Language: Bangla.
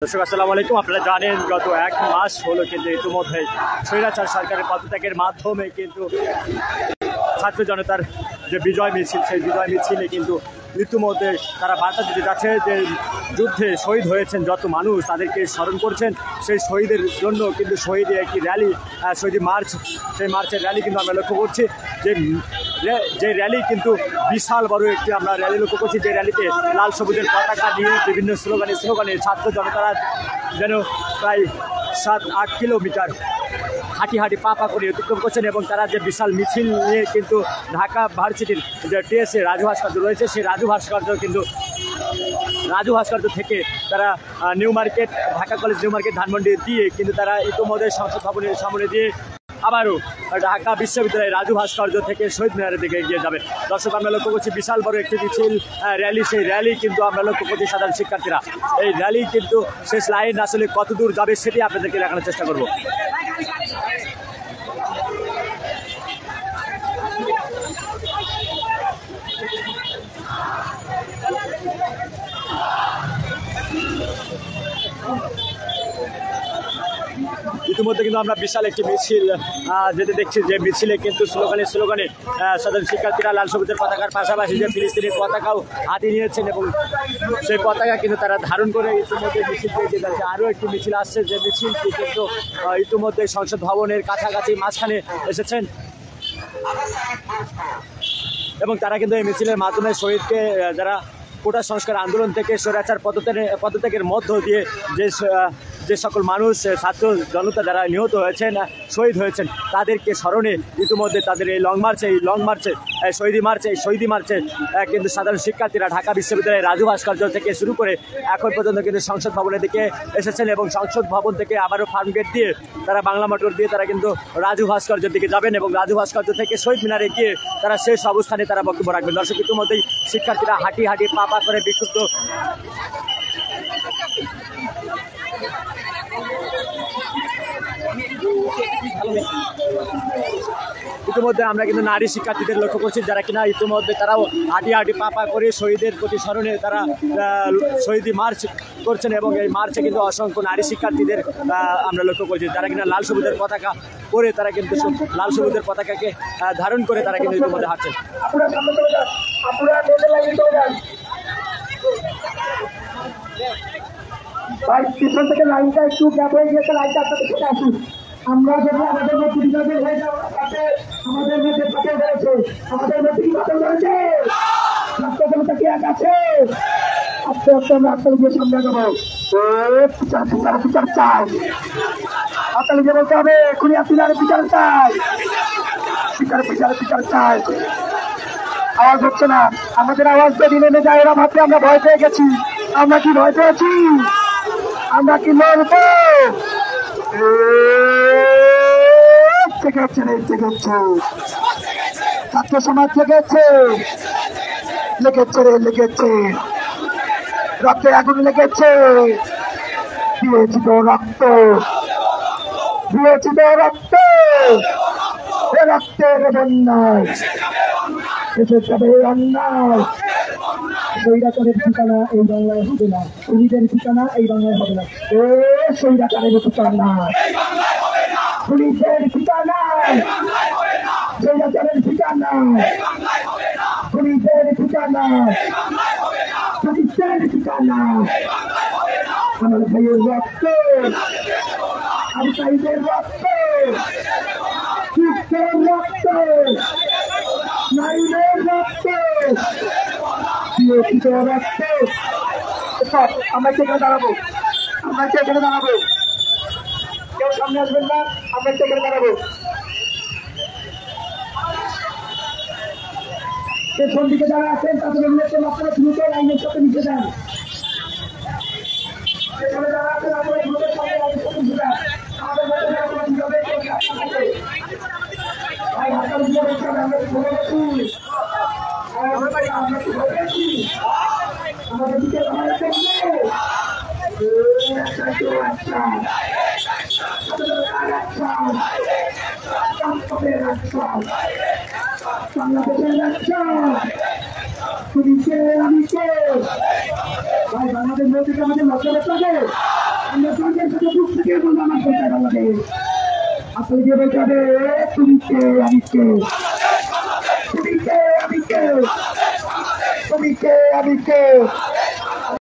দর্শক আসসালামু আলাইকুম। আপনারা জানেন গত এক মাস হলো কিন্তু ইতিমধ্যে স্বৈরাচার সরকারের পদত্যাগের মাধ্যমে কিন্তু ছাত্র জনতার যে বিজয় মিছিল, সেই বিজয় মিছিলে কিন্তু ইতিমধ্যে তারা বার্তা দিতে যাচ্ছে যে যুদ্ধে শহীদ হয়েছেন যত মানুষ তাদেরকে স্মরণ করছেন। সেই শহীদের জন্য কিন্তু শহীদের একটি র্যালি, শহীদ মার্চ, সেই মার্চের র্যালি কিন্তু আমরা লক্ষ্য করছি। যে র্যালি কিন্তু বিশাল বড় একটি আমরা র্যালি লক্ষ্য করছি, যে র্যালিতে লাল সবুজের পতাকা নিয়ে বিভিন্ন স্লোগানে ছাত্র জনতারা যেন প্রায় 7-8 কিলোমিটার হাঁটি পা করে অতিক্রম করছেন এবং তারা যে বিশাল মিছিল নিয়ে কিন্তু ঢাকা ভার্সিটির যে টিএসএ রাজু ভাস্কর্য রয়েছে, সেই রাজু ভাস্কর্য থেকে তারা new market, Dhaka college new market, Dhanmondi দিয়ে কিন্তু তারা ইতিমধ্যে সংসদ ভবনের সামনে দিয়ে আবারও ঢাকা বিশ্ববিদ্যালয়ের রাজু ভাস্কর্য থেকে শহীদ মিনারের দিকে এগিয়ে যাবে। দর্শক, আমরা লক্ষ্য করছি বিশাল বড় একটি মিছিল র্যালি, সেই র্যালি কিন্তু আমরা লক্ষ্য করছি সাধারণ শিক্ষার্থীরা। এই র্যালি কিন্তু শেষ লাইন আসলে কত দূর যাবে সেটি আপনাদেরকে দেখানোর চেষ্টা করব। ইতিমধ্যে কিন্তু আমরা বিশাল একটি মিছিল যেতে দেখছি, যে মিছিলে কিন্তু স্লোগানে সাধারণ শিক্ষার্থীরা লাল সবুজের পতাকার পাশাপাশি যে ফিলিস্তিনের পতাকাও হাতে নিয়েছেন এবং সেই পতাকা কিন্তু তারা ধারণ করে ইতিমধ্যে মিছিলকে এগিয়ে যাচ্ছে। আরও একটি মিছিল আসছে, যে মিছিলটি কিন্তু ইতিমধ্যে সংসদ ভবনের কাছাকাছি মাঝখানে এসেছেন এবং তারা কিন্তু এই মিছিলের মাধ্যমে শহীদকে, যারা কোটা সংস্কার আন্দোলন থেকে স্বৈরাচার পদত্যাগের মধ্য দিয়ে যে সকল মানুষ, ছাত্র জনতা যারা নিহত হয়েছেন, শহীদ হয়েছেন, তাদেরকে স্মরণে ইতিমধ্যে তাদের এই শহীদি মার্চে কিন্তু সাধারণ শিক্ষার্থীরা ঢাকা বিশ্ববিদ্যালয়ের রাজু ভাস্কর্য থেকে শুরু করে এখন পর্যন্ত কিন্তু সংসদ ভবনের দিকে এসেছেন এবং সংসদ ভবন থেকে আবারও ফার্মগেট দিয়ে তারা বাংলা মোটর দিয়ে তারা কিন্তু রাজু ভাস্কর্যের দিকে যাবেন এবং রাজু ভাস্কর্য থেকে শহীদ মিনারে গিয়ে তারা শেষ অবস্থানে তারা বক্তব্য রাখবেন। দর্শক, ইতিমধ্যেই শিক্ষার্থীরা হাঁটি পা করে বিক্ষুব্ধ। ইতিমধ্যে আমরা কিন্তু নারী শিক্ষার্থীদের লক্ষ্য করছি, যারা কিনা ইতিমধ্যে তারাও হাঁটি পা করে শহীদের প্রতি স্মরণে তারা শহীদি মার্চ করছেন এবং এই মার্চে কিন্তু অসংখ্য নারী শিক্ষার্থীদের আমরা লক্ষ্য করছি, যারা কিনা লাল সবুজের পতাকা পরে তারা কিন্তু লাল সবুজের পতাকাকে ধারণ করে তারা কিন্তু ইতিমধ্যে হাঁটছেন। পিছন থেকে লাইনটা একটু গ্যাপ হয়ে গিয়েছে, লাইনটা আপনাদের সাথে আসুন। আমরা যদি আমাদের মধ্যে বিনোদন হয়ে যাওয়ার সাথে আমাদের মধ্যে ফাটল ধরেছে, আমাদের মধ্যে কি ফাটল ধরেছে? রাষ্ট্রক্ষমতা কি এক আছে? আস্তে আস্তে আমরা আত্মালি দিয়ে সামনে যাবো। বিচার চাই, আত্মালি দিয়ে বলতে হবে এখনই আপনার বিচার চাই, বিচার চাই। আওয়াজ হচ্ছে না, আমাদের আওয়াজ যদি নেমে যায় ওরা ভাবতে আমরা ভয় পেয়ে গেছি। আমরা কি ভয় পেয়েছি? আমরা কি লড়বো? ছাত্র সমাজ লেগেছে, রক্তে আগুন লেগেছে, দিয়েছি তো রক্ত, রক্তের বন্যায় এসে যাবে অন্যায়। স্বৈরাচারের ঠিকানা এই বাংলায় হবে না, খুনিদের ঠিকানা এই বাংলায় হবে না। স্বৈরাচারের ঠিকানা, পুলিশের ঠিকানা, স্বৈরাচারের ঠিকানা, পুলিশের ঠিকানা, পুলিশের ঠিকানা। আমার ভাইয়ের রক্ত, আবুসাইদের রক্ত, শিক্ষের রক্ত, নারীদের রক্ত, আমরা সেখানে দাঁড়াবো, কেউ সামনে আসবেন না, আমরা সেখানে দাঁড়াবো। পেছন দিকে যারা আছেন তাদের অনুরোধ আপনারা দ্রুত লাইনের সাথে মিশে যান। পেছনে যারা আছেন আপনারা দ্রুত সামনে লাইনের সাথে মিশে যান। আমাদের মধ্যে ভাই হাতাল দিয়ে বলছেন আমরা কি বলে গেছি, আমাদের দিকে পুলিশের আমি কে ভাই, বাংলাদেশ নদীকে আমাদের লক্ষ্য রাখতে হবে। আমরা সরকারের সাথে বুক থেকে বলবো আমার সরকার আমাদের আসলে যে বলতে হবে তুমি কে আমি কে তুমি কে আমি কে তুমি কে আমি কে